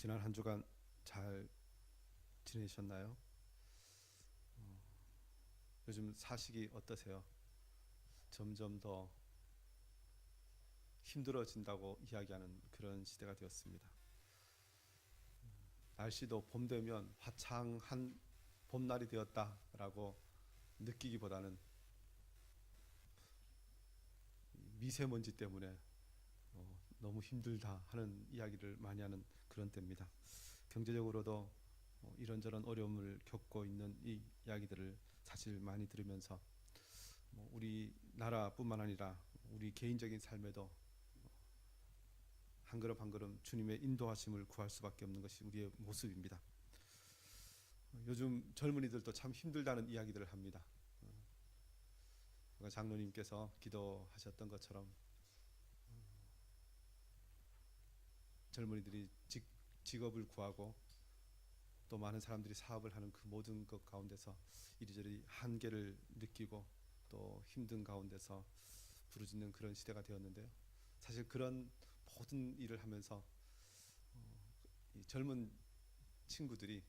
지난 한 주간 잘 지내셨나요? 요즘 사식이 어떠세요? 점점 더 힘들어진다고 이야기하는 그런 시대가 되었습니다. 날씨도 봄 되면 화창한 봄날이 되었다라고 느끼기보다는 미세먼지 때문에 너무 힘들다 하는 이야기를 많이 하는 그런 때입니다. 경제적으로도 이런저런 어려움을 겪고 있는 이 이야기들을 사실 많이 들으면서 우리 나라뿐만 아니라 우리 개인적인 삶에도 한 걸음 한 걸음 주님의 인도하심을 구할 수밖에 없는 것이 우리의 모습입니다. 요즘 젊은이들도 참 힘들다는 이야기들을 합니다. 장로님께서 기도하셨던 것처럼 젊은이들이 직업을 구하고 또 많은 사람들이 사업을 하는 그 모든 것 가운데서 이리저리 한계를 느끼고 또 힘든 가운데서 부르짖는 그런 시대가 되었는데요. 사실 그런 모든 일을 하면서 이 젊은 친구들이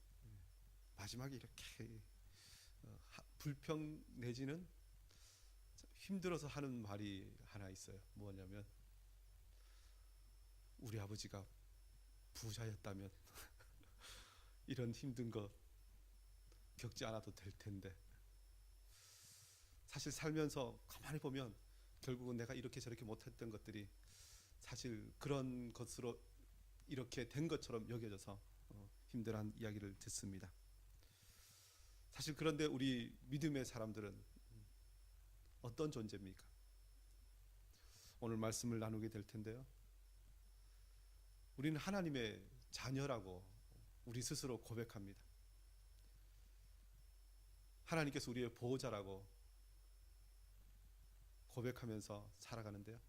마지막에 이렇게 불평 내지는 힘들어서 하는 말이 하나 있어요. 뭐냐면 우리 아버지가 부자였다면 이런 힘든 거 겪지 않아도 될 텐데. 사실 살면서 가만히 보면 결국은 내가 이렇게 저렇게 못했던 것들이 사실 그런 것으로 이렇게 된 것처럼 여겨져서 힘들어한 이야기를 듣습니다. 사실 그런데 우리 믿음의 사람들은 어떤 존재입니까? 오늘 말씀을 나누게 될 텐데요. 우리는 하나님의 자녀라고 우리 스스로 고백합니다. 하나님께서 우리의 보호자라고 고백하면서 살아가는데요.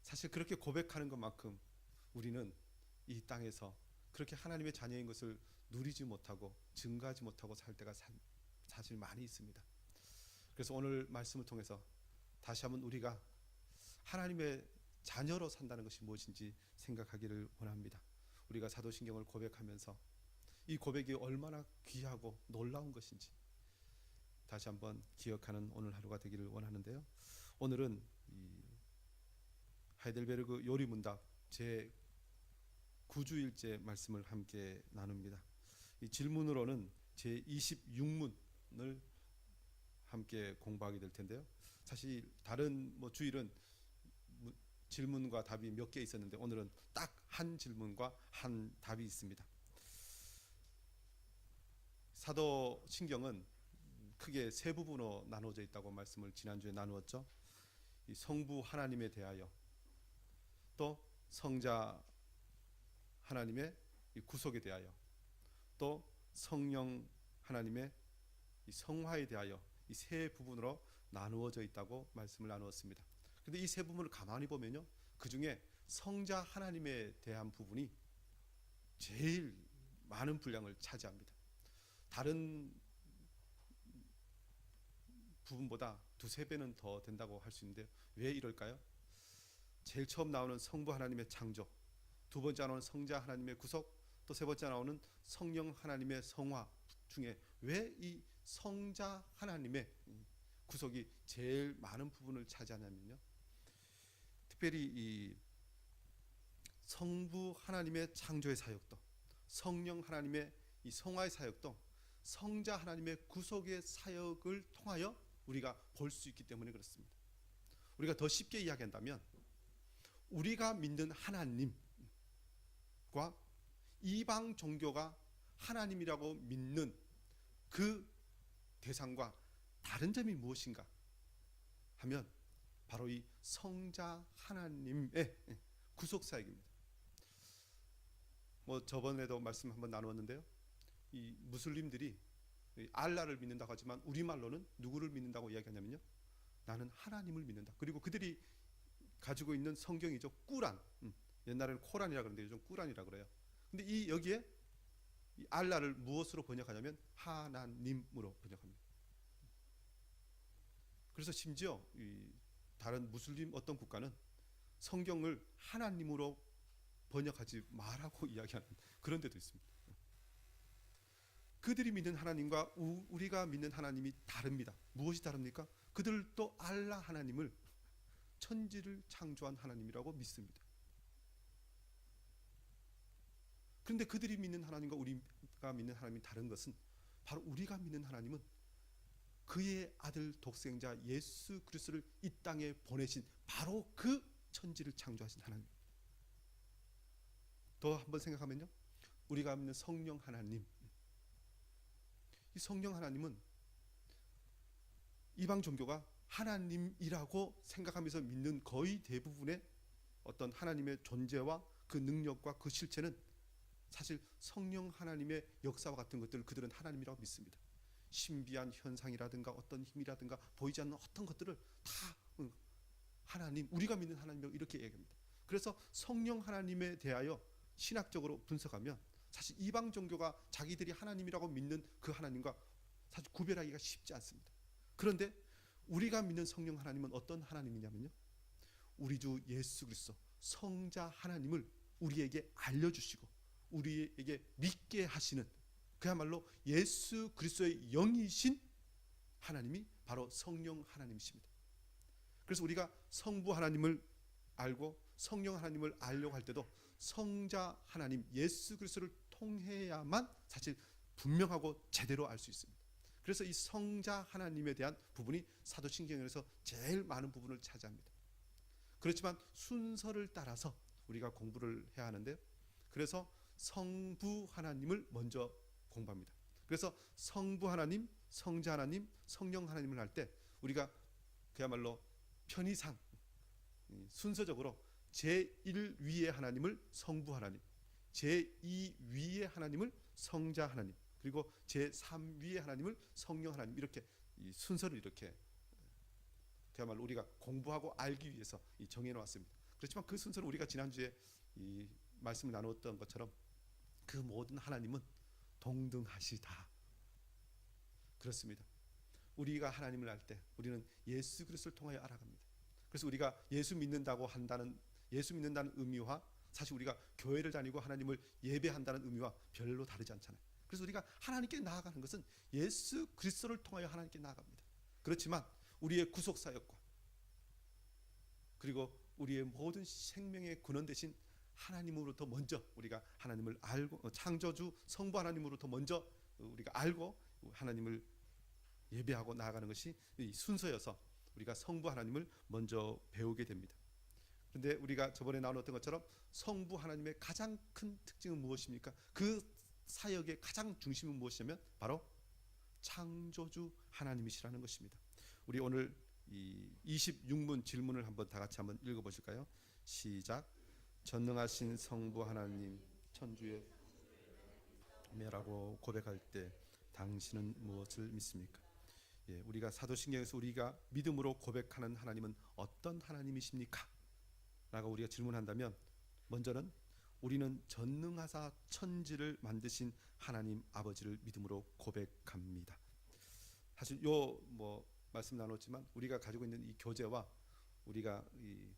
사실 그렇게 고백하는 것만큼 우리는 이 땅에서 그렇게 하나님의 자녀인 것을 누리지 못하고 증거하지 못하고 살 때가 사실 많이 있습니다. 그래서 오늘 말씀을 통해서 다시 한번 우리가 하나님의 자녀로 산다는 것이 무엇인지 생각하기를 원합니다. 우리가 사도신경을 고백하면서 이 고백이 얼마나 귀하고 놀라운 것인지 다시 한번 기억하는 오늘 하루가 되기를 원하는데요. 오늘은 이 하이델베르그 요리문답 제 9주일째 말씀을 함께 나눕니다. 이 질문으로는 제 26문을 함께 공부하게 될 텐데요. 사실 다른 주일은 질문과 답이 몇 개 있었는데 오늘은 딱 한 질문과 한 답이 있습니다. 사도신경은 크게 세 부분으로 나눠져 있다고 말씀을 지난주에 나누었죠. 이 성부 하나님에 대하여, 또 성자 하나님의 구속에 대하여, 또 성령 하나님의 성화에 대하여 이 세 부분으로 나누어져 있다고 말씀을 나누었습니다. 그런데 이 세 부분을 가만히 보면요, 그 중에 성자 하나님에 대한 부분이 제일 많은 분량을 차지합니다. 다른 부분보다 두세 배는 더 된다고 할 수 있는데요. 왜 이럴까요? 제일 처음 나오는 성부 하나님의 창조, 두 번째 나오는 성자 하나님의 구속, 또 세 번째 나오는 성령 하나님의 성화 중에 왜 이 성자 하나님의 구속이 제일 많은 부분을 차지하냐면요, 특별히 이 성부 하나님의 창조의 사역도, 성령 하나님의 이 성화의 사역도 성자 하나님의 구속의 사역을 통하여 우리가 볼 수 있기 때문에 그렇습니다. 우리가 더 쉽게 이야기한다면 우리가 믿는 하나님과 이방 종교가 하나님이라고 믿는 그 대상과 다른 점이 무엇인가 하면 바로 이 성자 하나님의 구속사역입니다. 저번에도 말씀 한번 나누었는데요, 이 무슬림들이 알라를 믿는다고 하지만 우리말로는 누구를 믿는다고 이야기하냐면요, 나는 하나님을 믿는다. 그리고 그들이 가지고 있는 성경이죠, 꾸란. 옛날에는 코란이라 그러는데 요즘 꾸란이라 그래요. 근데 여기에 이 알라를 무엇으로 번역하냐면 하나님으로 번역합니다. 그래서 심지어 이 다른 무슬림 어떤 국가는 성경을 하나님으로 번역하지 말라고 이야기하는 그런 데도 있습니다. 그들이 믿는 하나님과 우리가 믿는 하나님이 다릅니다. 무엇이 다릅니까? 그들도 알라 하나님을 천지를 창조한 하나님이라고 믿습니다. 그런데 그들이 믿는 하나님과 우리가 믿는 하나님이 다른 것은 바로 우리가 믿는 하나님은 그의 아들 독생자 예수 그리스도를 이 땅에 보내신 바로 그 천지를 창조하신 하나님. 더 한번 생각하면요, 우리가 믿는 성령 하나님, 이 성령 하나님은 이방 종교가 하나님이라고 생각하면서 믿는 거의 대부분의 어떤 하나님의 존재와 그 능력과 그 실체는 사실 성령 하나님의 역사와 같은 것들을 그들은 하나님이라고 믿습니다. 신비한 현상이라든가 어떤 힘이라든가 보이지 않는 어떤 것들을 다 하나님, 우리가 믿는 하나님이라고 이렇게 얘기합니다. 그래서 성령 하나님에 대하여 신학적으로 분석하면 사실 이방 종교가 자기들이 하나님이라고 믿는 그 하나님과 사실 구별하기가 쉽지 않습니다. 그런데 우리가 믿는 성령 하나님은 어떤 하나님이냐면요, 우리 주 예수 그리스도 성자 하나님을 우리에게 알려주시고 우리에게 믿게 하시는 그야말로 예수 그리스도의 영이신 하나님이 바로 성령 하나님이십니다. 그래서 우리가 성부 하나님을 알고 성령 하나님을 알려고 할 때도 성자 하나님 예수 그리스도를 통해야만 사실 분명하고 제대로 알 수 있습니다. 그래서 이 성자 하나님에 대한 부분이 사도신경에서 제일 많은 부분을 차지합니다. 그렇지만 순서를 따라서 우리가 공부를 해야 하는데, 그래서 성부 하나님을 먼저 공부합니다. 그래서 성부 하나님, 성자 하나님, 성령 하나님을 할 때 우리가 그야말로 편의상 순서적으로 제1 위의 하나님을 성부 하나님, 제2 위의 하나님을 성자 하나님, 그리고 제3 위의 하나님을 성령 하나님, 이렇게 이 순서를 이렇게 그야말로 우리가 공부하고 알기 위해서 정해 놓았습니다. 그렇지만 그 순서를 우리가 지난주에 이 말씀을 나누었던 것처럼 그 모든 하나님은 동등하시다. 그렇습니다. 우리가 하나님을 알 때 우리는 예수 그리스도를 통하여 알아갑니다. 그래서 우리가 예수 믿는다는 의미와 사실 우리가 교회를 다니고 하나님을 예배한다는 의미와 별로 다르지 않잖아요. 그래서 우리가 하나님께 나아가는 것은 예수 그리스도를 통하여 하나님께 나아갑니다. 그렇지만 우리의 구속 사역과 그리고 우리의 모든 생명의 근원 되신 하나님으로부터 먼저 우리가 하나님을 알고, 창조주 성부 하나님으로부터 먼저 우리가 알고 하나님을 예배하고 나아가는 것이 순서여서 우리가 성부 하나님을 먼저 배우게 됩니다. 그런데 우리가 저번에 나눴던 것처럼 성부 하나님의 가장 큰 특징은 무엇입니까? 그 사역의 가장 중심은 무엇이냐면 바로 창조주 하나님이시라는 것입니다. 우리 오늘 이 26문 질문을 한번 다 같이 한번 읽어보실까요? 시작. 전능하신 성부 하나님, 천주의 매라고 고백할 때 당신은 무엇을 믿습니까? 예, 우리가 사도신경에서 우리가 믿음으로 고백하는 하나님은 어떤 하나님이십니까? 라고 우리가 질문한다면 먼저는 우리는 전능하사 천지를 만드신 하나님 아버지를 믿음으로 고백합니다. 사실 말씀 나눴지만 우리가 가지고 있는 이 교제와 우리가 이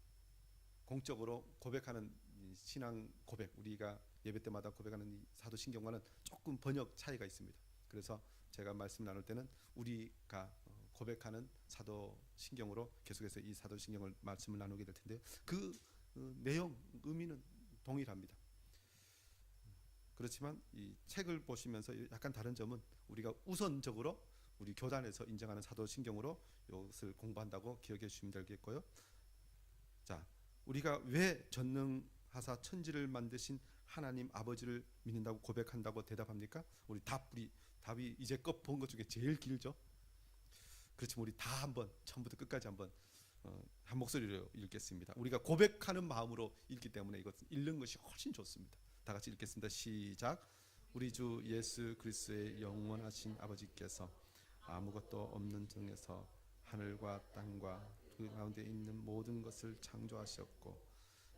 공적으로 고백하는 이 신앙 고백, 우리가 예배 때마다 고백하는 이 사도신경과는 조금 번역 차이가 있습니다. 그래서 제가 말씀 나눌 때는 우리가 고백하는 사도신경으로 계속해서 이 사도신경을 말씀을 나누게 될 텐데 그 내용, 의미는 동일합니다. 그렇지만 이 책을 보시면서 약간 다른 점은 우리가 우선적으로 우리 교단에서 인정하는 사도신경으로 이것을 공부한다고 기억해 주시면 되겠고요. 자, 우리가 왜 전능하사 천지를 만드신 하나님 아버지를 믿는다고 고백한다고 대답합니까? 우리 답이 이제껏 본 것 중에 제일 길죠. 그렇지만 우리 다 한번 처음부터 끝까지 한번 한 목소리로 읽겠습니다. 우리가 고백하는 마음으로 읽기 때문에 이것은 읽는 것이 훨씬 좋습니다. 다 같이 읽겠습니다. 시작. 우리 주 예수 그리스도의 영원하신 아버지께서 아무것도 없는 중에서 하늘과 땅과 그 가운데 있는 모든 것을 창조하셨고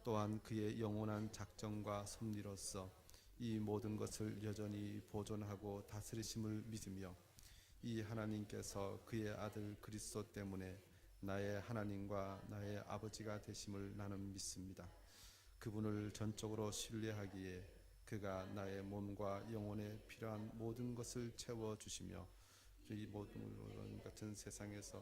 또한 그의 영원한 작정과 섭리로서 이 모든 것을 여전히 보존하고 다스리심을 믿으며 이 하나님께서 그의 아들 그리스도 때문에 나의 하나님과 나의 아버지가 되심을 나는 믿습니다. 그분을 전적으로 신뢰하기에 그가 나의 몸과 영혼에 필요한 모든 것을 채워주시며 이 모든 같은 세상에서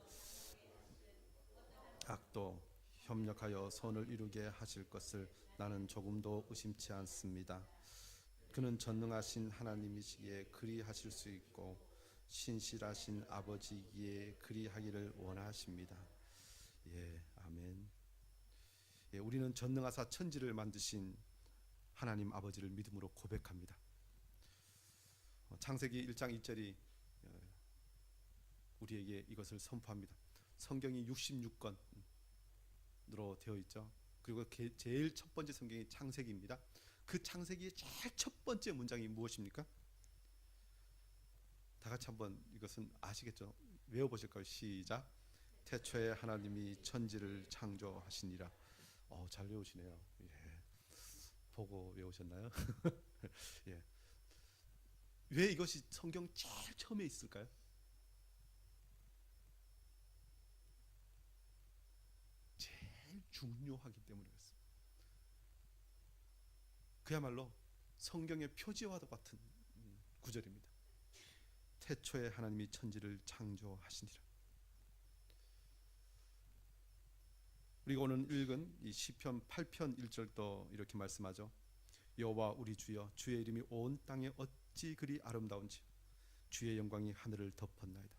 악도 협력하여 선을 이루게 하실 것을 나는 조금도 의심치 않습니다. 그는 전능하신 하나님이시기에 그리하실 수 있고 신실하신 아버지이기에 그리하기를 원하십니다. 예, 아멘. 예, 우리는 전능하사 천지를 만드신 하나님 아버지를 믿음으로 고백합니다. 창세기 1장 2절이 우리에게 이것을 선포합니다. 성경이 66권으로 되어 있죠. 그리고 제일 첫 번째 성경이 창세기입니다. 그 창세기의 제일 첫 번째 문장이 무엇입니까? 다 같이 한번 이것은 아시겠죠? 외워보실까요? 시작. 태초에 하나님이 천지를 창조하시니라. 잘 외우시네요. 예. 보고 외우셨나요? 예. 왜 이것이 성경 제일 처음에 있을까요? 제일 중요하기 때문에 그렇습니다. 그야말로 성경의 표지와도 같은 구절입니다. 태초에 하나님이 천지를 창조하시니라. 우리가 오늘 읽은 이 시편 8편 1절도 이렇게 말씀하죠. 여호와 우리 주여, 주의 이름이 온 땅에 어찌 그리 아름다운지 주의 영광이 하늘을 덮었나이다.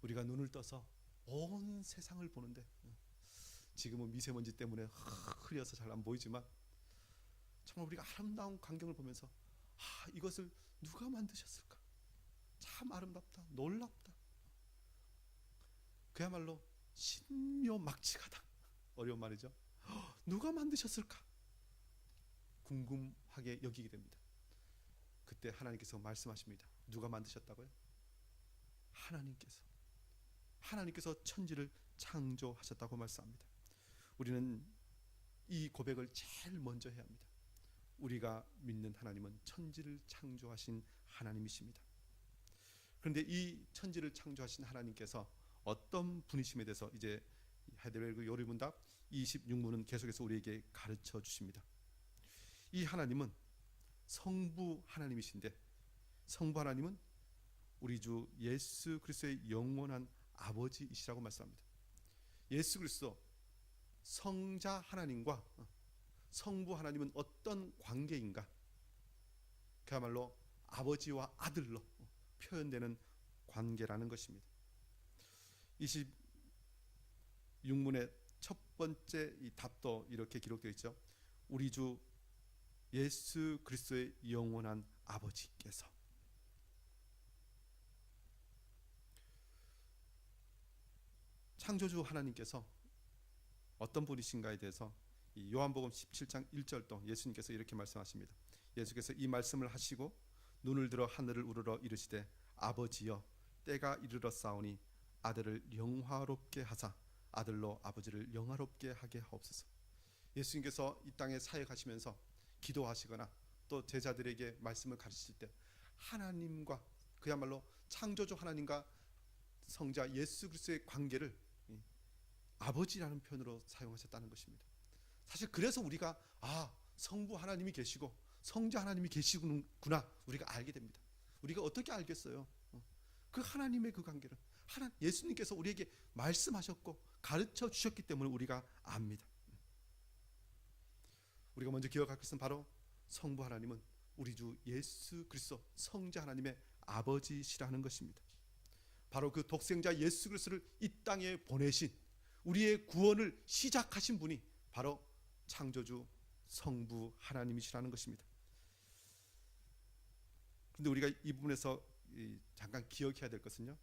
우리가 눈을 떠서 온 세상을 보는데 지금은 미세먼지 때문에 흐려서 잘 안 보이지만 정말 우리가 아름다운 광경을 보면서 이것을 누가 만드셨을까? 참 아름답다, 놀랍다. 그야말로 신묘막측하다. 어려운 말이죠. 누가 만드셨을까? 궁금하게 여기게 됩니다. 그때 하나님께서 말씀하십니다. 누가 만드셨다고요? 하나님께서 천지를 창조하셨다고 말씀합니다. 우리는 이 고백을 제일 먼저 해야 합니다. 우리가 믿는 하나님은 천지를 창조하신 하나님이십니다. 그런데 이 천지를 창조하신 하나님께서 어떤 분이심에 대해서 이제 하이델베르그 요리문답 26문은 계속해서 우리에게 가르쳐 주십니다. 이 하나님은 성부 하나님이신데 성부 하나님은 우리 주 예수 그리스도의 영원한 아버지이시라고 말씀합니다. 예수 그리스도 성자 하나님과 성부 하나님은 어떤 관계인가? 그야말로 아버지와 아들로 표현되는 관계라는 것입니다. 26문의 첫 번째 이 답도 이렇게 기록되어 있죠. 우리 주 예수 그리스도의 영원한 아버지께서. 창조주 하나님께서 어떤 분이신가에 대해서 이 요한복음 17장 1절도 예수님께서 이렇게 말씀하십니다. 예수께서 이 말씀을 하시고 눈을 들어 하늘을 우러러 이르시되 아버지여 때가 이르렀사오니 아들을 영화롭게 하사 아들로 아버지를 영화롭게 하게 하옵소서. 예수님께서 이 땅에 사역하시면서 기도하시거나 또 제자들에게 말씀을 가르치실 때 하나님과 그야말로 창조주 하나님과 성자 예수 그리스도의 관계를 아버지라는 표현으로 사용하셨다는 것입니다. 사실 그래서 우리가 성부 하나님이 계시고 성자 하나님이 계시구나 우리가 알게 됩니다. 우리가 어떻게 알겠어요? 그 하나님의 그 관계를 예수님께서 우리에게 말씀하셨고 가르쳐 주셨기 때문에 우리가 압니다. 우리가 먼저 기억할 것은 바로 성부 하나님은 우리 주 예수 그리스도 성자 하나님의 아버지시라는 것입니다. 바로 그 독생자 예수 그리스도를 이 땅에 보내신 우리의 구원을 시작하신 분이 바로 창조주 성부 하나님이시라는 것입니다. 그런데 우리가 이 부분에서 잠깐 기억해야 될 것은요,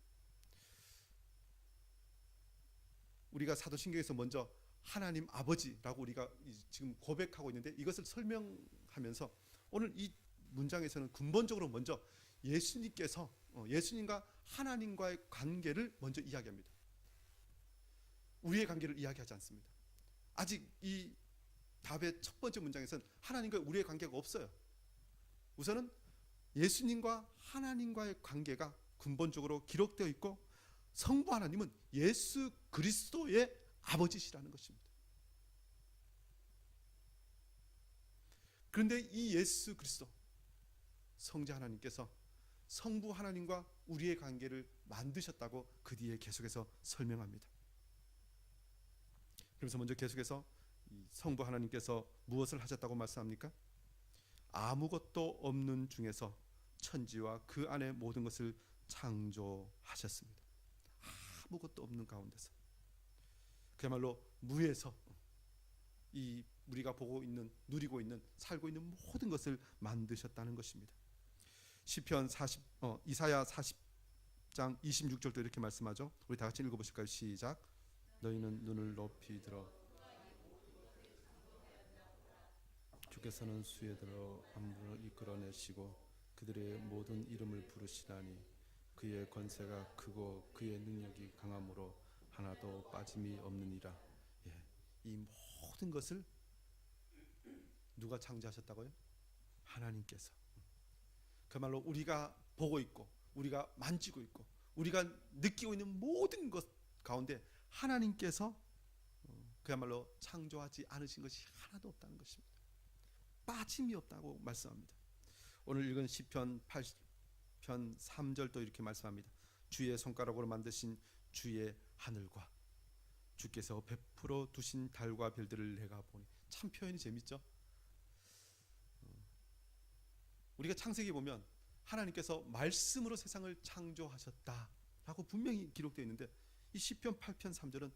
우리가 사도신경에서 먼저 하나님 아버지라고 우리가 지금 고백하고 있는데 이것을 설명하면서 오늘 이 문장에서는 근본적으로 먼저 예수님께서 예수님과 하나님과의 관계를 먼저 이야기합니다. 우리의 관계를 이야기하지 않습니다. 아직 이 답의 첫 번째 문장에서는 하나님과 우리의 관계가 없어요. 우선은 예수님과 하나님과의 관계가 근본적으로 기록되어 있고 성부 하나님은 예수 그리스도의 아버지시라는 것입니다. 그런데 이 예수 그리스도 성자 하나님께서 성부 하나님과 우리의 관계를 만드셨다고 그 뒤에 계속해서 설명합니다. 그래서 먼저 계속해서 성부 하나님께서 무엇을 하셨다고 말씀합니까? 아무것도 없는 중에서 천지와 그 안에 모든 것을 창조하셨습니다. 아무것도 없는 가운데서, 그야말로 무에서 이 우리가 보고 있는, 누리고 있는, 살고 있는 모든 것을 만드셨다는 것입니다. 이사야 40장 26절도 이렇게 말씀하죠. 우리 다 같이 읽어보실까요? 시작. 너희는 눈을 높이 들어 주께서는 수에 들어 만물을 이끌어내시고 그들의 모든 이름을 부르시나니 그의 권세가 크고 그의 능력이 강함으로 하나도 빠짐이 없느니라. 이 모든 것을 누가 창조하셨다고요? 하나님께서. 그야말로 우리가 보고 있고 우리가 만지고 있고 우리가 느끼고 있는 모든 것 가운데 하나님께서 그야말로 창조하지 않으신 것이 하나도 없다는 것입니다. 빠짐이 없다고 말씀합니다. 오늘 읽은 시편 80편 3절도 이렇게 말씀합니다. 주의 손가락으로 만드신 주의 하늘과 주께서 베풀어 두신 달과 별들을 내가 보니. 참 표현이 재밌죠? 우리가 창세기 보면 하나님께서 말씀으로 세상을 창조하셨다라고 분명히 기록되어 있는데, 이 시편 8편 3절은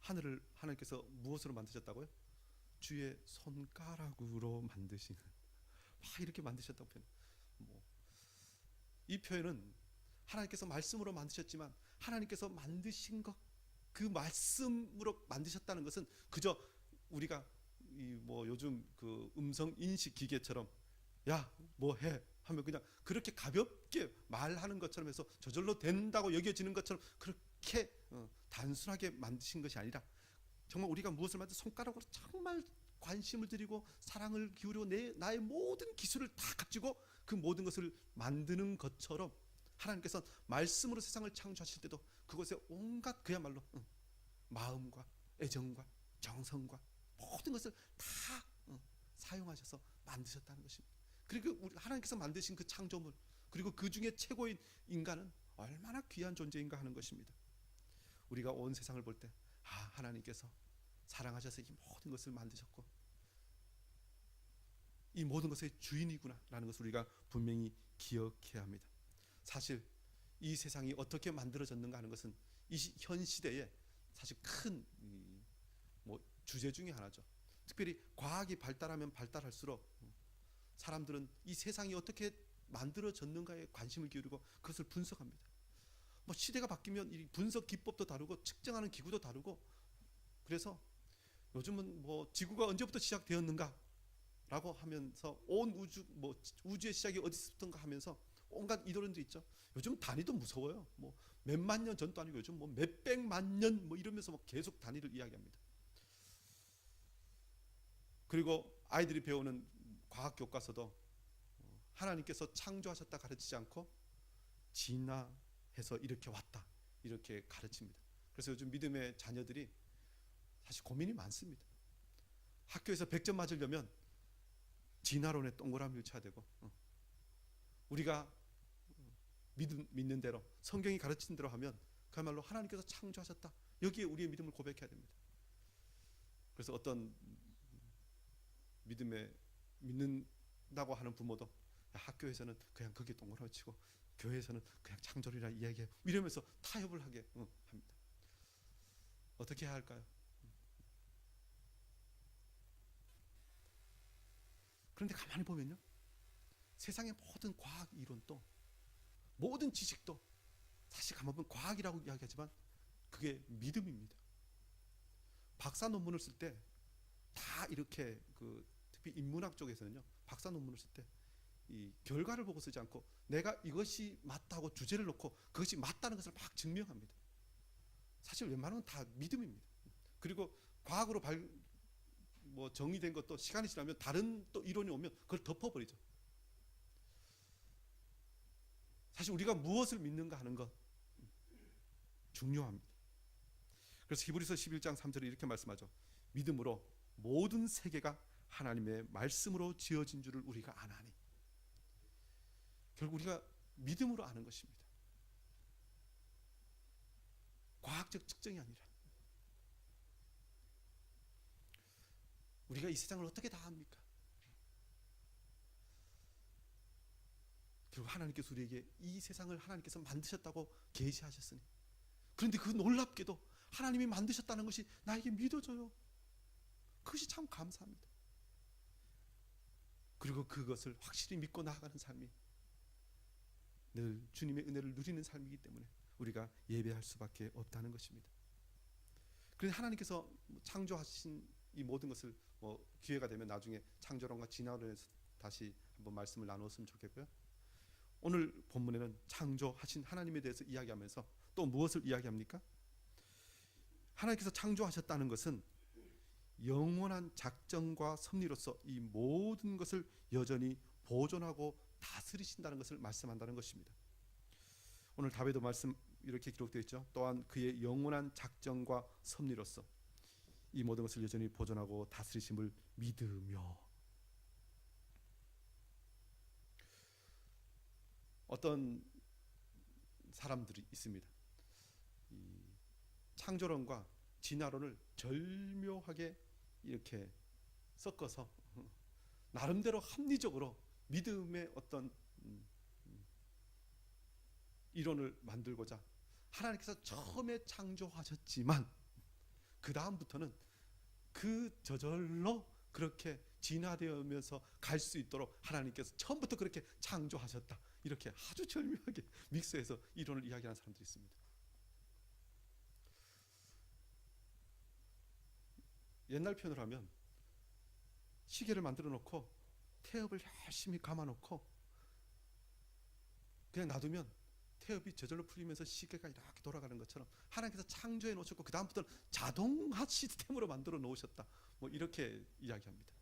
하늘을 하나님께서 무엇으로 만드셨다고요? 주의 손가락으로 만드시는, 이렇게 만드셨다고 표현. 이 표현은 하나님께서 말씀으로 만드셨지만 하나님께서 만드신 것, 그 말씀으로 만드셨다는 것은 그저 우리가 요즘 그 음성 인식 기계처럼 야 뭐 해 하면 그냥 그렇게 가볍게 말하는 것처럼 해서 저절로 된다고 여겨지는 것처럼 그렇게 단순하게 만드신 것이 아니라, 정말 우리가 무엇을 만든 손가락으로 정말 관심을 들이고 사랑을 기울이고 나의 모든 기술을 다 가지고 그 모든 것을 만드는 것처럼 하나님께서 말씀으로 세상을 창조하실 때도 그것에 온갖 그야말로 마음과 애정과 정성과 모든 것을 다 사용하셔서 만드셨다는 것입니다. 그리고 하나님께서 만드신 그 창조물, 그리고 그 중에 최고인 인간은 얼마나 귀한 존재인가 하는 것입니다. 우리가 온 세상을 볼 때 하나님께서 사랑하셔서 이 모든 것을 만드셨고 이 모든 것의 주인이구나 라는 것을 우리가 분명히 기억해야 합니다. 사실 이 세상이 어떻게 만들어졌는가 하는 것은 이 현 시대에 사실 큰 주제 중에 하나죠. 특별히 과학이 발달하면 발달할수록 사람들은 이 세상이 어떻게 만들어졌는가에 관심을 기울이고 그것을 분석합니다. 시대가 바뀌면 이 분석 기법도 다르고 측정하는 기구도 다르고, 그래서 요즘은 지구가 언제부터 시작되었는가 라고 하면서 온 우주의 시작이 어디서부터인가 하면서 온갖 이론도 있죠. 요즘 단위도 무서워요. 몇만 년 전도 아니고 요즘 몇백만 년 이러면서 계속 단위를 이야기합니다. 그리고 아이들이 배우는 과학 교과서도 하나님께서 창조하셨다 가르치지 않고 진화해서 이렇게 왔다 이렇게 가르칩니다. 그래서 요즘 믿음의 자녀들이 사실 고민이 많습니다. 학교에서 100점 맞으려면 진화론에 동그라미를 쳐야 되고, 우리가 믿는 대로 성경이 가르친 대로 하면 그야말로 하나님께서 창조하셨다, 여기에 우리의 믿음을 고백해야 됩니다. 그래서 어떤 믿는다고 하는 부모도 학교에서는 그냥 거기에 동그라미 치고 교회에서는 그냥 창조리라 이야기해 이러면서 타협을 하게 합니다. 어떻게 해야 할까요? 그런데 가만히 보면요, 세상의 모든 과학 이론도 모든 지식도 사실 가만히 보면 과학이라고 이야기하지만 그게 믿음입니다. 박사 논문을 쓸 때 다 이렇게 특히 인문학 쪽에서는요, 박사 논문을 쓸 때 이 결과를 보고 쓰지 않고 내가 이것이 맞다고 주제를 놓고 그것이 맞다는 것을 막 증명합니다. 사실 웬만하면 다 믿음입니다. 그리고 과학으로 정의된 것도 시간이 지나면 다른 또 이론이 오면 그걸 덮어버리죠. 사실 우리가 무엇을 믿는가 하는 것 중요합니다. 그래서 히브리서 11장 3절에 이렇게 말씀하죠. 믿음으로 모든 세계가 하나님의 말씀으로 지어진 줄을 우리가 안 아니, 결국 우리가 믿음으로 아는 것입니다. 과학적 측정이 아니라. 우리가 이 세상을 어떻게 다 압니까? 결국 하나님께서 우리에게 이 세상을 하나님께서 만드셨다고 계시하셨으니, 그런데 그 놀랍게도 하나님이 만드셨다는 것이 나에게 믿어져요. 그것이 참 감사합니다. 그리고 그것을 확실히 믿고 나아가는 삶이 늘 주님의 은혜를 누리는 삶이기 때문에 우리가 예배할 수밖에 없다는 것입니다. 그런데 하나님께서 창조하신 이 모든 것을 기회가 되면 나중에 창조론과 진화론에서 다시 한번 말씀을 나누었으면 좋겠고요. 오늘 본문에는 창조하신 하나님에 대해서 이야기하면서 또 무엇을 이야기합니까? 하나님께서 창조하셨다는 것은 영원한 작정과 섭리로서 이 모든 것을 여전히 보존하고 다스리신다는 것을 말씀한다는 것입니다. 오늘 답에도 말씀 이렇게 기록되어 있죠. 또한 그의 영원한 작정과 섭리로서 이 모든 것을 여전히 보존하고 다스리심을 믿으며. 어떤 사람들이 있습니다. 이 창조론과 진화론을 절묘하게 이렇게 섞어서 나름대로 합리적으로 믿음의 어떤 이론을 만들고자 하나님께서 처음에 창조하셨지만 그 다음부터는 그 저절로 그렇게 진화되면서 갈 수 있도록 하나님께서 처음부터 그렇게 창조하셨다, 이렇게 아주 절묘하게 믹스해서 이론을 이야기하는 사람들이 있습니다. 옛날 표현을 하면 시계를 만들어 놓고 태엽을 열심히 감아 놓고 그냥 놔두면 태엽이 저절로 풀리면서 시계가 이렇게 돌아가는 것처럼 하나님께서 창조해 놓으셨고 그 다음부터는 자동화 시스템으로 만들어 놓으셨다, 이렇게 이야기합니다.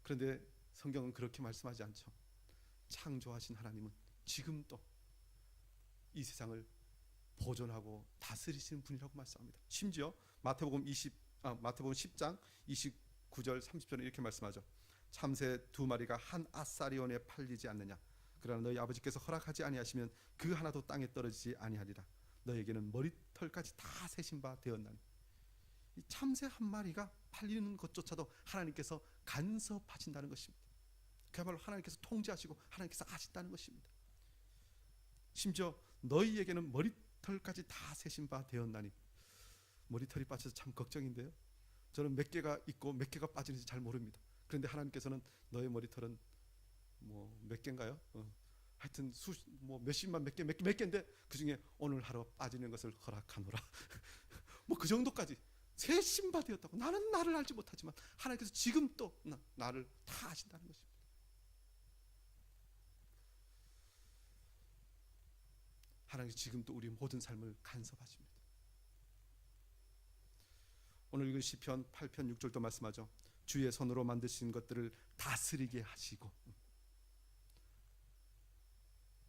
그런데 성경은 그렇게 말씀하지 않죠. 창조하신 하나님은 지금도 이 세상을 보존하고 다스리시는 분이라고 말씀합니다. 심지어 마태복음 10장 29절 30절에 이렇게 말씀하죠. 참새 2마리가 한 아사리온에 팔리지 않느냐. 그러나 너희 아버지께서 허락하지 아니하시면 그 하나도 땅에 떨어지지 아니하리라. 너에게는 머리털까지 다 세신 바 되었나니. 이 참새 한 마리가 팔리는 것조차도 하나님께서 간섭하신다는 것입니다. 그야말로 하나님께서 통제하시고 하나님께서 아신다는 것입니다. 심지어 너희에게는 머리털까지 다 세신 바 되었나니. 머리털이 빠져서 참 걱정인데요. 저는 몇 개가 있고 몇 개가 빠지는지 잘 모릅니다. 그런데 하나님께서는 너의 머리털은 몇 개인가요? 하여튼 몇십만 몇 개인데 그 중에 오늘 하루 빠지는 것을 허락하노라. 그 정도까지 세신 바 되었다고. 나는 나를 알지 못하지만 하나님께서 지금 또 나를 다 아신다는 것입니다. 하나님께서 지금도 우리 모든 삶을 간섭하십니다. 오늘 읽은 시편 8편 6절도 말씀하죠. 주의 손으로 만드신 것들을 다스리게 하시고.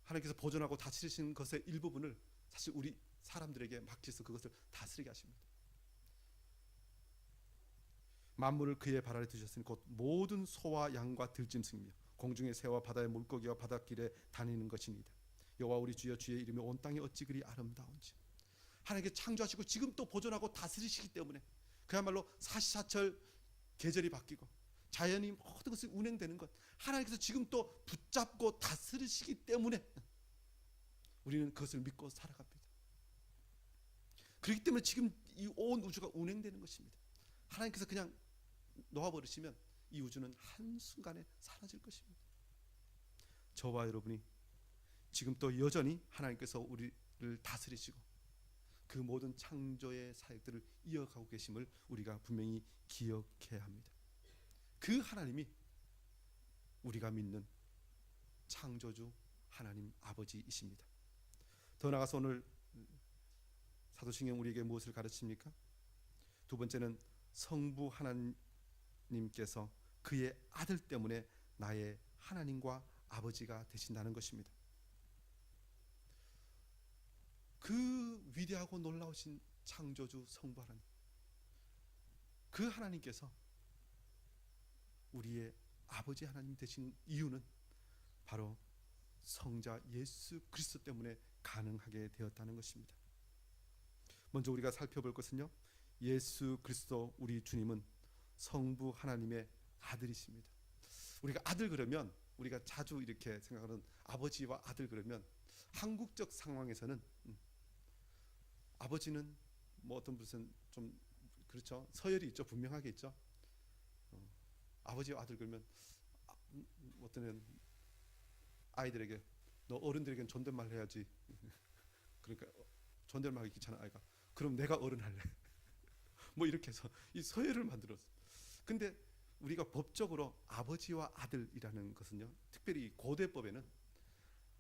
하나님께서 보존하고 다스리신 것의 일부분을 사실 우리 사람들에게 맡기셔서 그것을 다스리게 하십니다. 만물을 그의 발 아래 두셨으니 곧 모든 소와 양과 들짐승이며 공중의 새와 바다의 물고기와 바닷길에 다니는 것이니이다. 여호와 우리 주여, 주의 이름이 온 땅에 어찌 그리 아름다운지. 하나님께 창조하시고 지금 또 보존하고 다스리시기 때문에 그야말로 사시사철 계절이 바뀌고 자연이 모든 것이 운행되는 것, 하나님께서 지금 또 붙잡고 다스리시기 때문에 우리는 그것을 믿고 살아갑니다. 그렇기 때문에 지금 이 온 우주가 운행되는 것입니다. 하나님께서 그냥 놓아버리시면 이 우주는 한순간에 사라질 것입니다. 저와 여러분이 지금 또 여전히 하나님께서 우리를 다스리시고 그 모든 창조의 사역들을 이어가고 계심을 우리가 분명히 기억해야 합니다. 그 하나님이 우리가 믿는 창조주 하나님 아버지이십니다. 더 나아가서 오늘 사도신경 우리에게 무엇을 가르칩니까? 두 번째는 성부 하나님께서 그의 아들 때문에 나의 하나님과 아버지가 되신다는 것입니다. 그 위대하고 놀라우신 창조주 성부 하나님, 그 하나님께서 우리의 아버지 하나님 되신 이유는 바로 성자 예수 그리스도 때문에 가능하게 되었다는 것입니다. 먼저 우리가 살펴볼 것은요, 예수 그리스도 우리 주님은 성부 하나님의 아들이십니다. 우리가 아들 그러면 우리가 자주 이렇게 생각하는 아버지와 아들 그러면 한국적 상황에서는 아버지는 뭐 어떤 무슨 좀 그렇죠, 서열이 있죠, 분명하게 있죠. 아버지와 아들 그러면 어떤 아이들에게 너 어른들에게는 존댓말 해야지. 그러니까 존댓말 하기 귀찮아 아이가. 그럼 내가 어른 할래. 뭐 이렇게 해서 이 서열을 만들었어. 근데 우리가 법적으로 아버지와 아들이라는 것은요, 특별히 고대법에는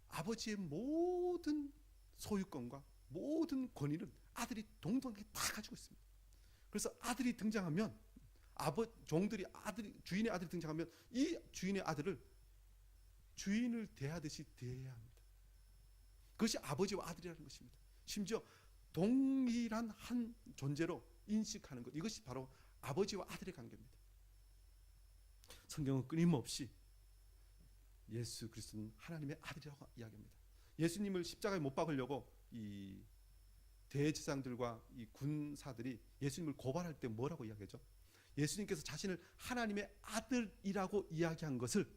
아버지의 모든 소유권과 모든 권위는 아들이 동등하게 다 가지고 있습니다. 그래서 아들이 등장하면 종들이 주인의 아들이 등장하면 이 주인의 아들을 주인을 대하듯이 대해야 합니다. 그것이 아버지와 아들이라는 것입니다. 심지어 동일한 한 존재로 인식하는 것, 이것이 바로 아버지와 아들의 관계입니다. 성경은 끊임없이 예수 그리스도는 하나님의 아들이라고 이야기합니다. 예수님을 십자가에 못 박으려고 이 대제사장들과 이 군사들이 예수님을 고발할 때 뭐라고 이야기하죠? 예수님께서 자신을 하나님의 아들이라고 이야기한 것을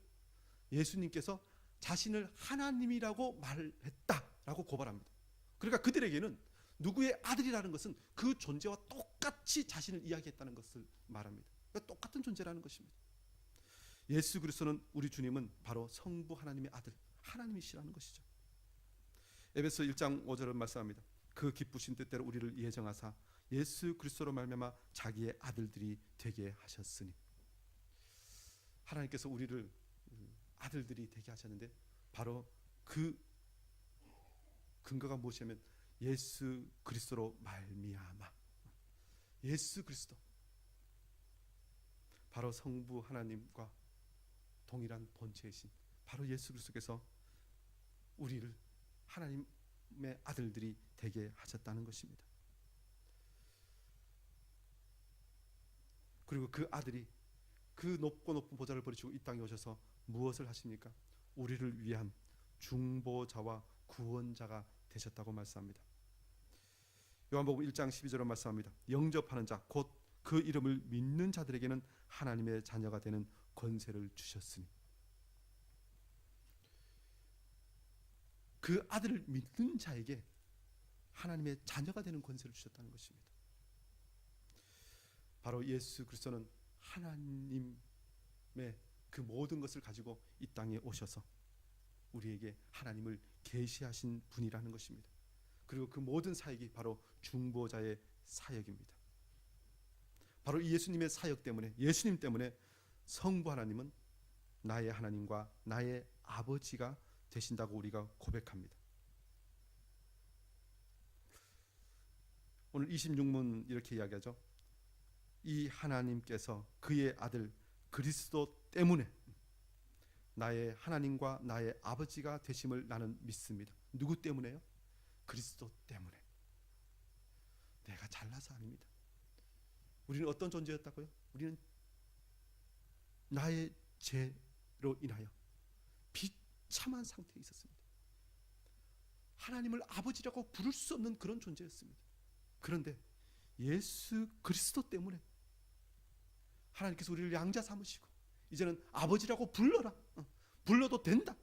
예수님께서 자신을 하나님이라고 말했다라고 고발합니다. 그러니까 그들에게는 누구의 아들이라는 것은 그 존재와 똑같이 자신을 이야기했다는 것을 말합니다. 그러니까 똑같은 존재라는 것입니다. 예수 그리스도는 우리 주님은 바로 성부 하나님의 아들, 하나님이시라는 것이죠. 에베소 1장 5절을 말씀합니다. 그 기쁘신 뜻대로 우리를 예정하사 예수 그리스도로 말미암아 자기의 아들들이 되게 하셨으니. 하나님께서 우리를 아들들이 되게 하셨는데 바로 그 근거가 무엇이냐면 예수 그리스도로 말미암아. 예수 그리스도, 바로 성부 하나님과 동일한 본체이신 바로 예수 그리스도께서 우리를 하나님의 아들들이 되게 하셨다는 것입니다. 그리고 그 아들이 그 높고 높은 보좌를 버리시고 이 땅에 오셔서 무엇을 하십니까? 우리를 위한 중보자와 구원자가 되셨다고 말씀합니다. 요한복음 1장 12절로 말씀합니다. 영접하는 자 곧 그 이름을 믿는 자들에게는 하나님의 자녀가 되는 권세를 주셨으니. 그 아들을 믿는 자에게 하나님의 자녀가 되는 권세를 주셨다는 것입니다. 바로 예수 그리스도는 하나님의 그 모든 것을 가지고 이 땅에 오셔서 우리에게 하나님을 계시하신 분이라는 것입니다. 그리고 그 모든 사역이 바로 중보자의 사역입니다. 바로 이 예수님의 사역 때문에, 예수님 때문에 성부 하나님은 나의 하나님과 나의 아버지가 되신다고 우리가 고백합니다. 오늘 26문 이렇게 이야기하죠. 이 하나님께서 그의 아들 그리스도 때문에 나의 하나님과 나의 아버지가 되심을 나는 믿습니다. 누구 때문에요? 그리스도 때문에. 내가 잘나서 아닙니다. 우리는 어떤 존재였다고요? 우리는 나의 죄로 인하여 비참한 상태에 있었습니다. 하나님을 아버지라고 부를 수 없는 그런 존재였습니다. 그런데 예수 그리스도 때문에 하나님께서 우리를 양자 삼으시고 이제는 아버지라고 불러라. 불러도 된다.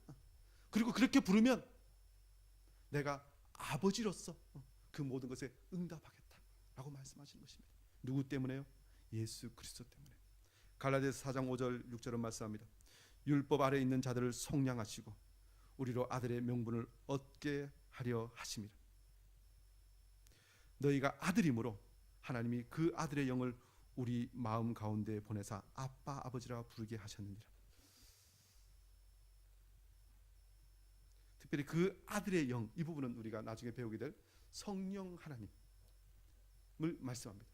그리고 그렇게 부르면 내가 아버지로서 그 모든 것에 응답하겠다라고 말씀하시는 것입니다. 누구 때문에요? 예수 그리스도 때문에. 갈라디아서 4장 5절 6절은 말씀합니다. 율법 아래 있는 자들을 속량하시고 우리로 아들의 명분을 얻게 하려 하심이라. 너희가 아들이므로 하나님이 그 아들의 영을 우리 마음 가운데 보내사 아빠 아버지라 부르게 하셨느니라. 특별히 그 아들의 영, 이 부분은 우리가 나중에 배우게 될 성령 하나님을 말씀합니다.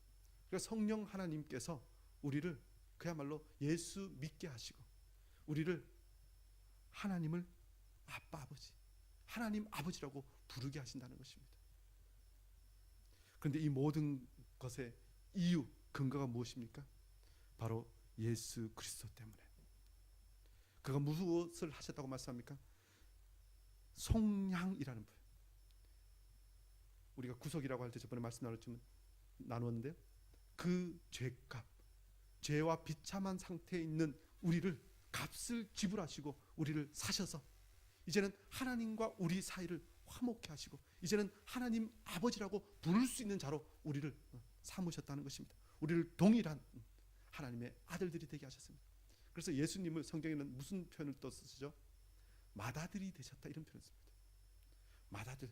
그러니까 성령 하나님께서 우리를 그야말로 예수 믿게 하시고 우리를 하나님을 아빠 아버지, 하나님 아버지라고 부르게 하신다는 것입니다. 그런데 이 모든 것의 이유, 근거가 무엇입니까? 바로 예수 그리스도 때문에. 그가 무엇을 하셨다고 말씀합니까? 속량이라는 표현. 우리가 구속이라고 할 때 저번에 말씀 나누었는데요. 그 죄값, 죄와 비참한 상태에 있는 우리를 값을 지불하시고 우리를 사셔서 이제는 하나님과 우리 사이를 화목케 하시고 이제는 하나님 아버지라고 부를 수 있는 자로 우리를 삼으셨다는 것입니다. 우리를 동일한 하나님의 아들들이 되게 하셨습니다. 그래서 예수님을 성경에는 무슨 표현을 또 쓰시죠? 맏아들이 되셨다 이런 표현을 씁니다. 맏아들.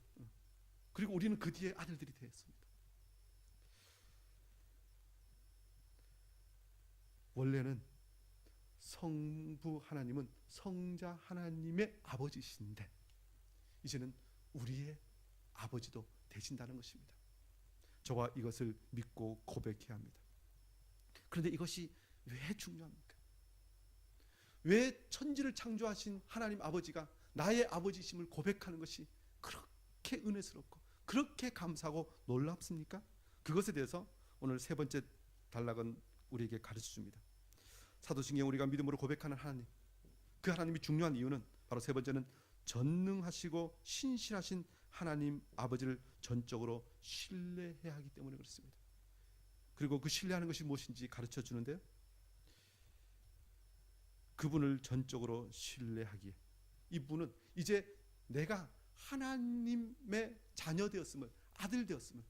그리고 우리는 그 뒤에 아들들이 되었습니다. 원래는 성부 하나님은 성자 하나님의 아버지신데 이제는 우리의 아버지도 되신다는 것입니다. 저와 이것을 믿고 고백해야 합니다. 그런데 이것이 왜 중요합니까? 왜 천지를 창조하신 하나님 아버지가 나의 아버지심을 고백하는 것이 그렇게 은혜스럽고 그렇게 감사하고 놀랍습니까? 그것에 대해서 오늘 세 번째 단락은 우리에게 가르쳐 줍니다. 사도신경 우리가 믿음으로 고백하는 하나님, 그 하나님이 중요한 이유는 바로 세 번째는 전능하시고 신실하신 하나님 아버지를 전적으로 신뢰해야 하기 때문에 그렇습니다. 그리고 그 신뢰하는 것이 무엇인지 가르쳐 주는데요. 그분을 전적으로 신뢰하기에 이분은 이제 내가 하나님의 자녀 되었음을, 아들 되었음을,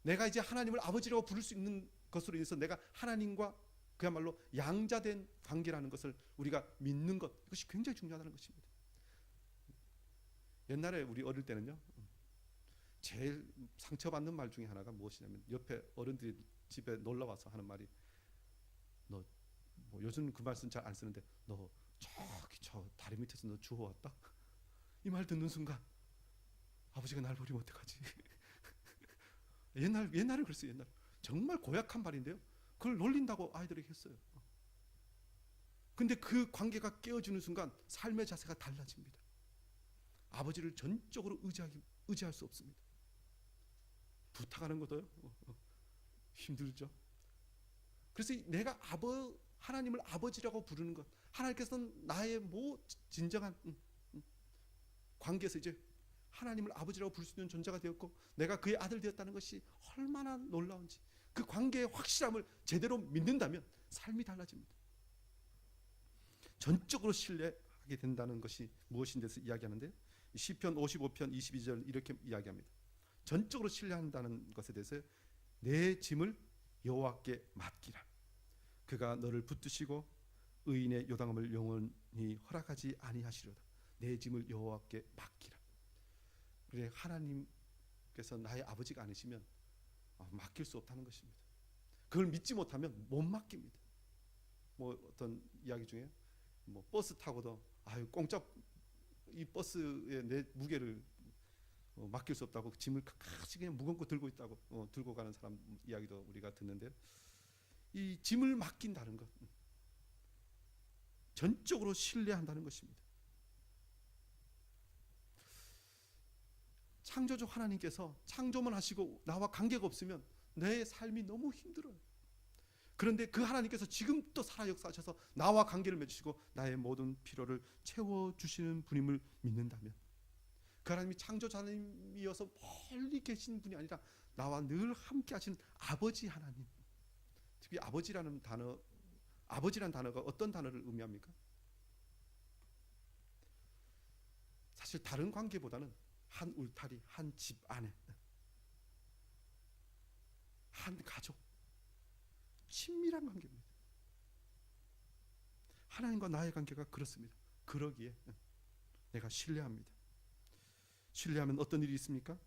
내가 이제 하나님을 아버지라고 부를 수 있는 것으로 인해서 내가 하나님과 그야말로 양자된 관계라는 것을 우리가 믿는 것, 이것이 굉장히 중요하다는 것입니다. 옛날에 우리 어릴 때는요, 제일 상처받는 말 중에 하나가 무엇이냐면 옆에 어른들이 집에 놀러 와서 하는 말이 너 뭐 요즘 그 말씀 잘 안 쓰는데 너 저기 저 다리 밑에서 너 주워왔다? 이 말 듣는 순간 아버지가 날 버리면 어떡하지? 옛날에 그랬어요. 옛날 정말 고약한 말인데요. 그걸 놀린다고 아이들에게 했어요. 근데 그 관계가 깨어지는 순간 삶의 자세가 달라집니다. 아버지를 전적으로 의지할 수 없습니다. 부탁하는 것도요. 힘들죠. 그래서 내가 하나님을 아버지라고 부르는 것, 하나님께서는 나의 진정한 관계에서 이제 하나님을 아버지라고 부를 수 있는 존재가 되었고 내가 그의 아들 되었다는 것이 얼마나 놀라운지, 그 관계의 확실함을 제대로 믿는다면 삶이 달라집니다. 전적으로 신뢰하게 된다는 것이 무엇인데서 이야기하는데 시편 55편 22절 이렇게 이야기합니다. 전적으로 신뢰한다는 것에 대해서 내 짐을 여호와께 맡기라. 그가 너를 붙드시고 의인의 요당함을 영원히 허락하지 아니하시려다. 내 짐을 여호와께 맡기라. 그래, 하나님께서 나의 아버지가 아니시면 맡길 수 없다는 것입니다. 그걸 믿지 못하면 못 맡깁니다. 뭐 어떤 이야기 중에 뭐 버스 타고도 공짜 이 버스에 내 무게를 맡길 수 없다고 짐을 같이 그냥 무겁고 들고 있다고 들고 가는 사람 이야기도 우리가 듣는데, 이 짐을 맡긴다는 것, 전적으로 신뢰한다는 것입니다. 창조주 하나님께서 창조만 하시고 나와 관계가 없으면 내 삶이 너무 힘들어요. 그런데 그 하나님께서 지금도 살아 역사하셔서 나와 관계를 맺으시고 나의 모든 필요를 채워주시는 분임을 믿는다면, 그 하나님이 창조주 하나님이어서 멀리 계신 분이 아니라 나와 늘 함께 하시는 아버지 하나님, 특히 아버지라는 단어가 어떤 단어를 의미합니까? 사실 다른 관계보다는 한 울타리, 한 집 안에, 한 가족, 친밀한 관계입니다. 하나님과 나의 관계가 그렇습니다. 그러기에 내가 신뢰합니다. 신뢰하면 어떤 일이 있습니까?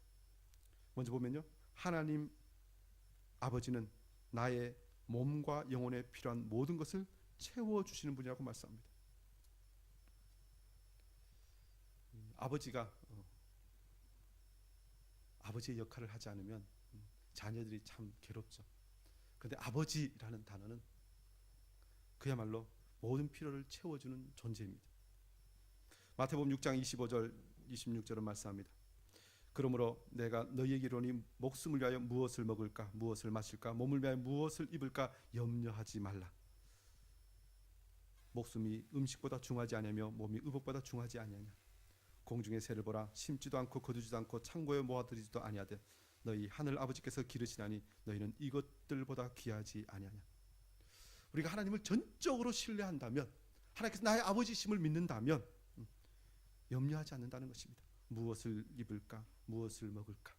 먼저 보면요, 하나님 아버지는 나의 몸과 영혼에 필요한 모든 것을 채워주시는 분이라고 말씀합니다. 아버지가 아버지의 역할을 하지 않으면 자녀들이 참 괴롭죠. 그런데 아버지라는 단어는 그야말로 모든 필요를 채워주는 존재입니다. 마태복음 6장 25절 26절은 말씀합니다. 그러므로 내가 너희에게 이르노니 목숨을 위하여 무엇을 먹을까, 무엇을 마실까, 몸을 위하여 무엇을 입을까 염려하지 말라. 목숨이 음식보다 중하지 아니하며 몸이 의복보다 중하지 아니하냐. 공중의 새를 보라. 심지도 않고 거두지도 않고 창고에 모아들이지도 아니하되 너희 하늘 아버지께서 기르시나니 너희는 이것들보다 귀하지 아니하냐. 우리가 하나님을 전적으로 신뢰한다면, 하나님께서 나의 아버지심을 믿는다면 염려하지 않는다는 것입니다. 무엇을 입을까, 무엇을 먹을까.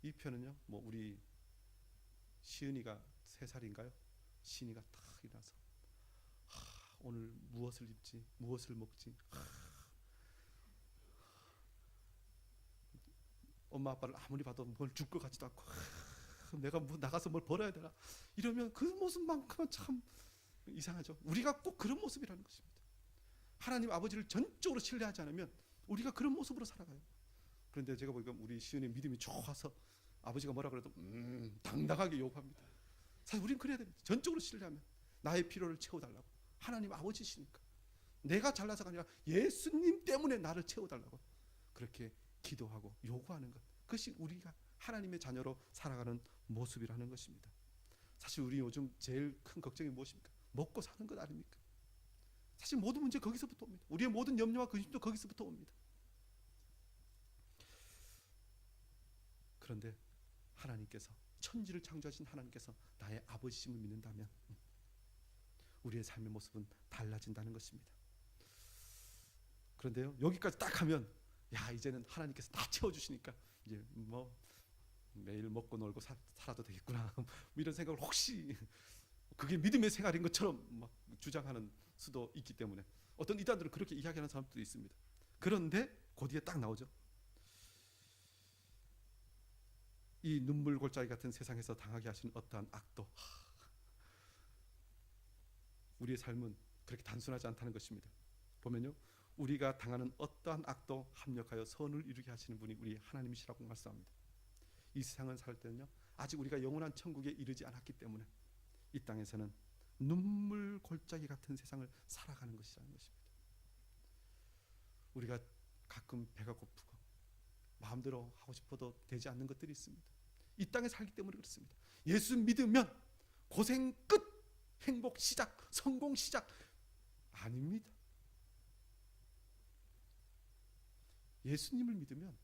이 편은요, 뭐 우리 시은이가 3살인가요? 시은이가 탁 일어나서 오늘 무엇을 입지, 무엇을 먹지. 엄마 아빠를 아무리 봐도 뭘 줄 것 같지도 않고, 내가 뭐 나가서 뭘 벌어야 되나 이러면 그 모습만큼은 참 이상하죠. 우리가 꼭 그런 모습이라는 것입니다. 하나님 아버지를 전적으로 신뢰하지 않으면 우리가 그런 모습으로 살아가요. 그런데 제가 보니까 우리 시은이 믿음이 좋아서 아버지가 뭐라 그래도 당당하게 요구합니다. 사실 우리는 그래야 됩니다. 전적으로 신뢰하면 나의 필요를 채워달라고. 하나님 아버지시니까 내가 잘나서가 아니라 예수님 때문에 나를 채워달라고 그렇게 기도하고 요구하는 것, 그것이 우리가 하나님의 자녀로 살아가는 모습이라는 것입니다. 사실 우리 요즘 제일 큰 걱정이 무엇입니까? 먹고 사는 것 아닙니까? 사실 모든 문제 거기서부터 옵니다. 우리의 모든 염려와 근심도 거기서부터 옵니다. 그런데 하나님께서, 천지를 창조하신 하나님께서 나의 아버지심을 믿는다면 우리의 삶의 모습은 달라진다는 것입니다. 그런데요, 여기까지 딱 하면 야, 이제는 하나님께서 다 채워주시니까 이제 뭐 매일 먹고 놀고 살아도 되겠구나 이런 생각을 혹시 그게 믿음의 생활인 것처럼 막 주장하는 수도 있기 때문에 어떤 이단들은 그렇게 이야기하는 사람들도 있습니다. 그런데 그 뒤에 딱 나오죠. 이 눈물 골짜기 같은 세상에서 당하게 하시는 어떠한 악도, 우리의 삶은 그렇게 단순하지 않다는 것입니다. 보면요, 우리가 당하는 어떠한 악도 합력하여 선을 이루게 하시는 분이 우리 하나님이시라고 말씀합니다. 이 세상을 살 때는요, 아직 우리가 영원한 천국에 이르지 않았기 때문에 이 땅에서는 눈물 골짜기 같은 세상을 살아가는 것이라는 것입니다. 우리가 가끔 배가 고프고 마음대로 하고 싶어도 되지 않는 것들이 있습니다. 이 땅에 살기 때문에 그렇습니다. 예수 믿으면 고생 끝, 행복 시작, 성공 시작 아닙니다. 예수님을 믿으면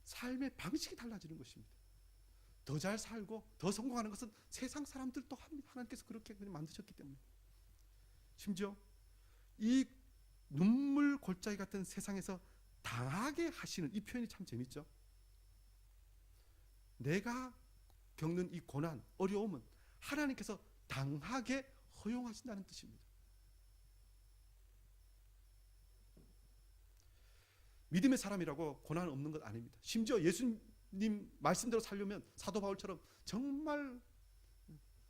삶의 방식이 달라지는 것입니다. 더 잘 살고 더 성공하는 것은 세상 사람들도 합니다. 하나님께서 그렇게 만드셨기 때문에. 심지어 이 눈물 골짜기 같은 세상에서 당하게 하시는, 이 표현이 참 재밌죠. 내가 겪는 이 고난, 어려움은 하나님께서 당하게 허용하신다는 뜻입니다. 믿음의 사람이라고 고난 없는 것 아닙니다. 심지어 예수님 말씀대로 살려면 사도 바울처럼 정말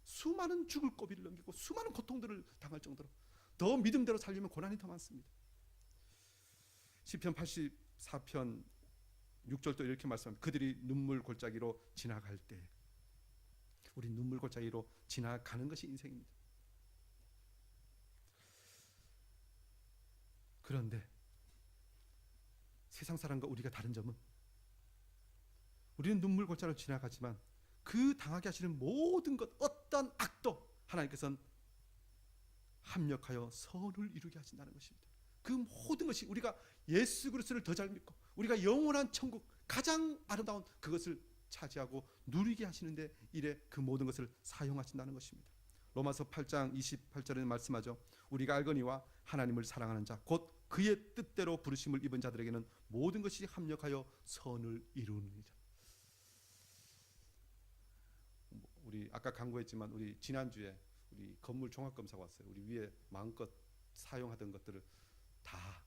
수많은 죽을 고비를 넘기고 수많은 고통들을 당할 정도로 더 믿음대로 살려면 고난이 더 많습니다. 시편 84편 6절도 이렇게 말씀합니다. 그들이 눈물 골짜기로 지나갈 때, 우리 눈물 골짜기로 지나가는 것이 인생입니다. 그런데 세상 사람과 우리가 다른 점은 우리는 눈물 골짜기로 지나가지만 그 당하게 하시는 모든 것, 어떤 악도 하나님께서는 합력하여 선을 이루게 하신다는 것입니다. 그 모든 것이 우리가 예수 그리스도를 더 잘 믿고 우리가 영원한 천국, 가장 아름다운 그것을 차지하고 누리게 하시는데 이래 그 모든 것을 사용하신다는 것입니다. 로마서 8장 28절에 말씀하죠. 우리가 알거니와 하나님을 사랑하는 자 곧 그의 뜻대로 부르심을 입은 자들에게는 모든 것이 합력하여 선을 이루느니라. 우리 아까 강구했지만 우리 지난주에 우리 건물 종합검사가 왔어요. 우리 위에 마음껏 사용하던 것들을 다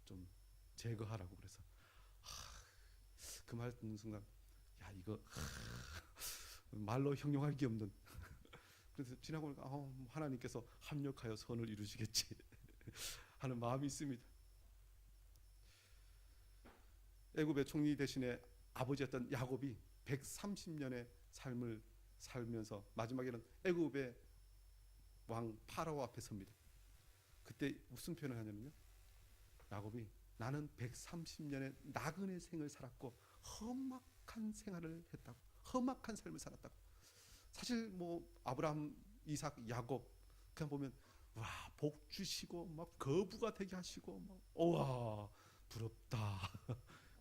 좀 제거하라고 그래서 그 말 듣는 순간 야, 이거 말로 형용할 게 없는 그래서 지나고 보니까 하나님께서 합력하여 선을 이루시겠지 하는 마음이 있습니다. 애굽의 총리 대신에 아버지였던 야곱이 130년의 삶을 살면서 마지막에는 애굽의 왕 파라오 앞에 섭니다. 그때 무슨 표현을 하냐면요, 야곱이 나는 130년의 나그네 생을 살았고 험악한 생활을 했다고, 험악한 삶을 살았다고. 사실 뭐 아브라함, 이삭, 야곱 그냥 보면 와, 복 주시고 막 거부가 되게 하시고 막 와, 부럽다.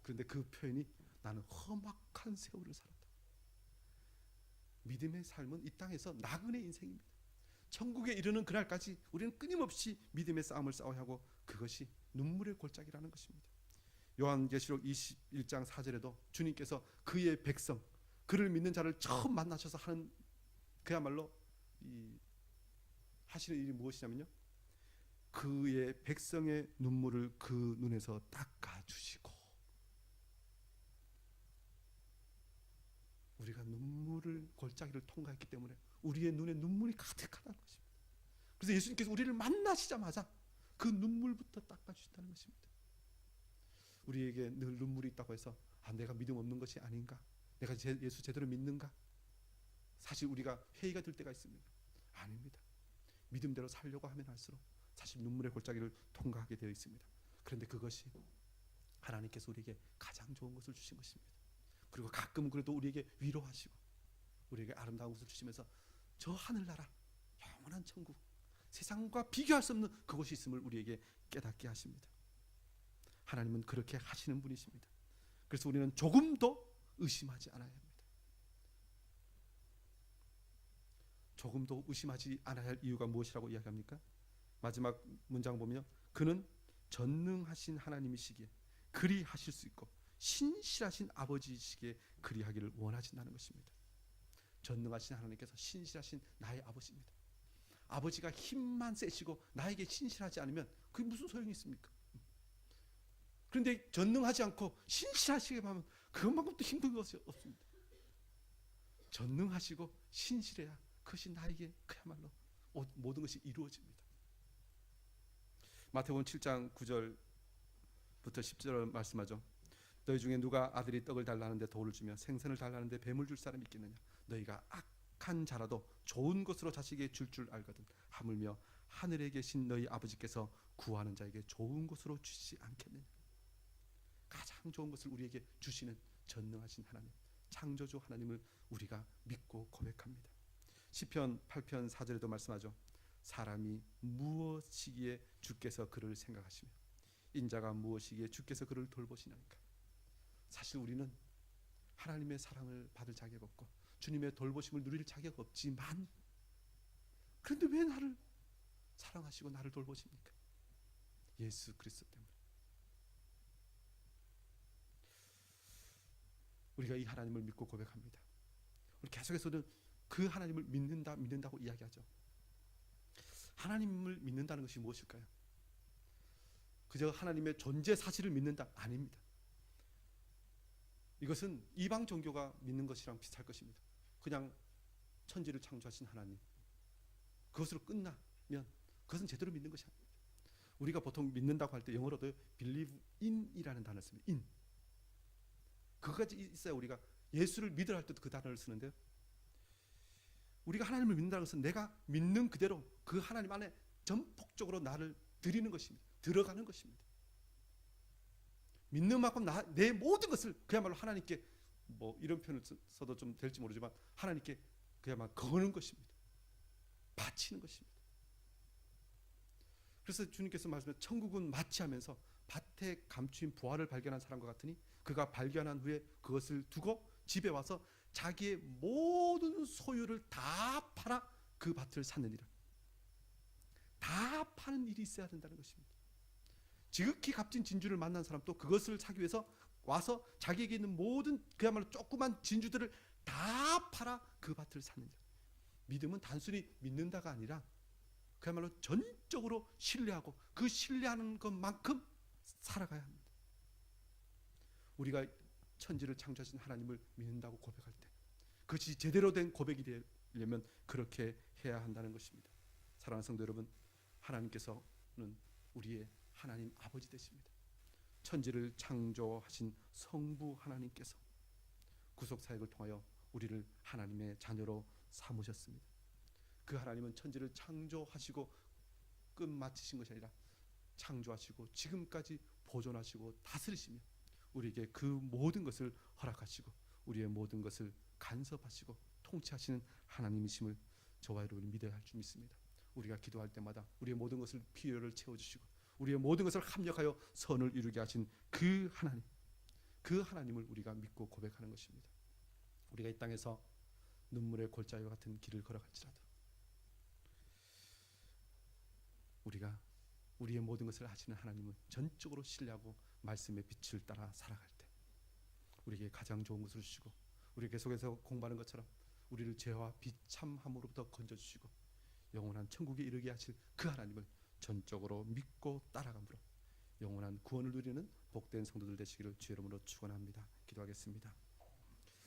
그런데 그 표현이 나는 험악한 세월을 살았다. 믿음의 삶은 이 땅에서 나그네 인생입니다. 천국에 이르는 그날까지 우리는 끊임없이 믿음의 싸움을 싸워야 하고 그것이 눈물의 골짜기라는 것입니다. 요한계시록 21장 4절에도 주님께서 그의 백성, 그를 믿는 자를 처음 만나셔서 하는 그야말로 하시는 일이 무엇이냐면요, 그의 백성의 눈물을 그 눈에서 닦아주시고, 우리가 눈물을 골짜기를 통과했기 때문에 우리의 눈에 눈물이 가득하다는 것입니다. 그래서 예수님께서 우리를 만나시자마자 그 눈물부터 닦아주신다는 것입니다. 우리에게 늘 눈물이 있다고 해서 내가 믿음 없는 것이 아닌가, 내가 예수 제대로 믿는가, 사실 우리가 회의가 들 때가 있습니다. 아닙니다. 믿음대로 살려고 하면 할수록 사실 눈물의 골짜기를 통과하게 되어 있습니다. 그런데 그것이 하나님께서 우리에게 가장 좋은 것을 주신 것입니다. 그리고 가끔 그래도 우리에게 위로하시고 우리에게 아름다운 것을 주시면서 저 하늘나라, 영원한 천국, 세상과 비교할 수 없는 그곳이 있음을 우리에게 깨닫게 하십니다. 하나님은 그렇게 하시는 분이십니다. 그래서 우리는 조금도 의심하지 않아야 합니다. 조금도 의심하지 않아야 할 이유가 무엇이라고 이야기합니까? 마지막 문장 보면 그는 전능하신 하나님이시기에 그리 하실 수 있고 신실하신 아버지이시기에 그리 하기를 원하신다는 것입니다. 전능하신 하나님께서 신실하신 나의 아버지입니다. 아버지가 힘만 세시고 나에게 신실하지 않으면 그게 무슨 소용이 있습니까? 그런데 전능하지 않고 신실하시게 하면 그것만큼도 힘든 것이 없습니다. 전능하시고 신실해야 그것이 나에게 그야말로 모든 것이 이루어집니다. 마태복음 7장 9절부터 10절 말씀하죠. 너희 중에 누가 아들이 떡을 달라는데 돌을 주며 생선을 달라는데 뱀을 줄 사람이 있겠느냐. 너희가 악한 자라도 좋은 것으로 자식에게 줄 알거든 하물며 하늘에 계신 너희 아버지께서 구하는 자에게 좋은 것으로 주시지 않겠느냐. 가장 좋은 것을 우리에게 주시는 전능하신 하나님, 창조주 하나님을 우리가 믿고 고백합니다. 시편 8편 4절에도 말씀하죠. 사람이 무엇이기에 주께서 그를 생각하시며 인자가 무엇이기에 주께서 그를 돌보시나이까. 사실 우리는 하나님의 사랑을 받을 자격 없고 주님의 돌보심을 누릴 자격 없지만, 그런데 왜 나를 사랑하시고 나를 돌보십니까? 예수 그리스도 때문에. 우리가 이 하나님을 믿고 고백합니다. 우리 계속해서는 그 하나님을 믿는다고 이야기하죠. 하나님을 믿는다는 것이 무엇일까요? 그저 하나님의 존재 사실을 믿는다? 아닙니다. 이것은 이방 종교가 믿는 것이랑 비슷할 것입니다. 그냥 천지를 창조하신 하나님, 그것으로 끝나면 그것은 제대로 믿는 것이 아닙니다. 우리가 보통 믿는다고 할 때 영어로도 believe in이라는 단어를 씁니다. in. 그것까지 있어야 우리가 예수를 믿으라 할 때도 그 단어를 쓰는데요. 우리가 하나님을 믿는다는 것은 내가 믿는 그대로 그 하나님 안에 전폭적으로 나를 드리는 것입니다. 들어가는 것입니다. 믿는 만큼 내 모든 것을 그야말로 하나님께, 뭐 이런 표현을 써도 좀 될지 모르지만 하나님께 그야말로 거는 것입니다. 바치는 것입니다. 그래서 주님께서 말씀하신 천국은 마치 하면서 밭에 감추인 보화를 발견한 사람과 같으니 그가 발견한 후에 그것을 두고 집에 와서 자기의 모든 소유를 다 팔아 그 밭을 샀느니라. 다 파는 일이 있어야 된다는 것입니다. 지극히 값진 진주를 만난 사람도 그것을 사기 위해서 와서 자기에게 있는 모든 그야말로 조그만 진주들을 다 팔아 그 밭을 샀느니라. 믿음은 단순히 믿는다가 아니라 그야말로 전적으로 신뢰하고 그 신뢰하는 것만큼 살아가야 합니다. 우리가 천지를 창조하신 하나님을 믿는다고 고백할 때 그것이 제대로 된 고백이 되려면 그렇게 해야 한다는 것입니다. 사랑하는 성도 여러분, 하나님께서는 우리의 하나님 아버지 되십니다. 천지를 창조하신 성부 하나님께서 구속사역을 통하여 우리를 하나님의 자녀로 삼으셨습니다. 그 하나님은 천지를 창조하시고 끝마치신 것이 아니라 창조하시고 지금까지 보존하시고 다스리시며 우리에게 그 모든 것을 허락하시고 우리의 모든 것을 간섭하시고 통치하시는 하나님이심을 저와 여러분이 믿어야 할 줄 믿습니다. 우리가 기도할 때마다 우리의 모든 것을 필요를 채워주시고 우리의 모든 것을 합력하여 선을 이루게 하신 그 하나님, 그 하나님을 우리가 믿고 고백하는 것입니다. 우리가 이 땅에서 눈물의 골짜기와 같은 길을 걸어갈지라도 우리가 우리의 모든 것을 하시는 하나님은 전적으로 신뢰하고 말씀의 빛을 따라 살아갈 때 우리에게 가장 좋은 것을 주시고 우리 계속해서 공부하는 것처럼 우리를 죄와 비참함으로부터 건져주시고 영원한 천국에 이르게 하실 그 하나님을 전적으로 믿고 따라감으로 영원한 구원을 누리는 복된 성도들 되시기를 주의 이름으로 축원합니다. 기도하겠습니다.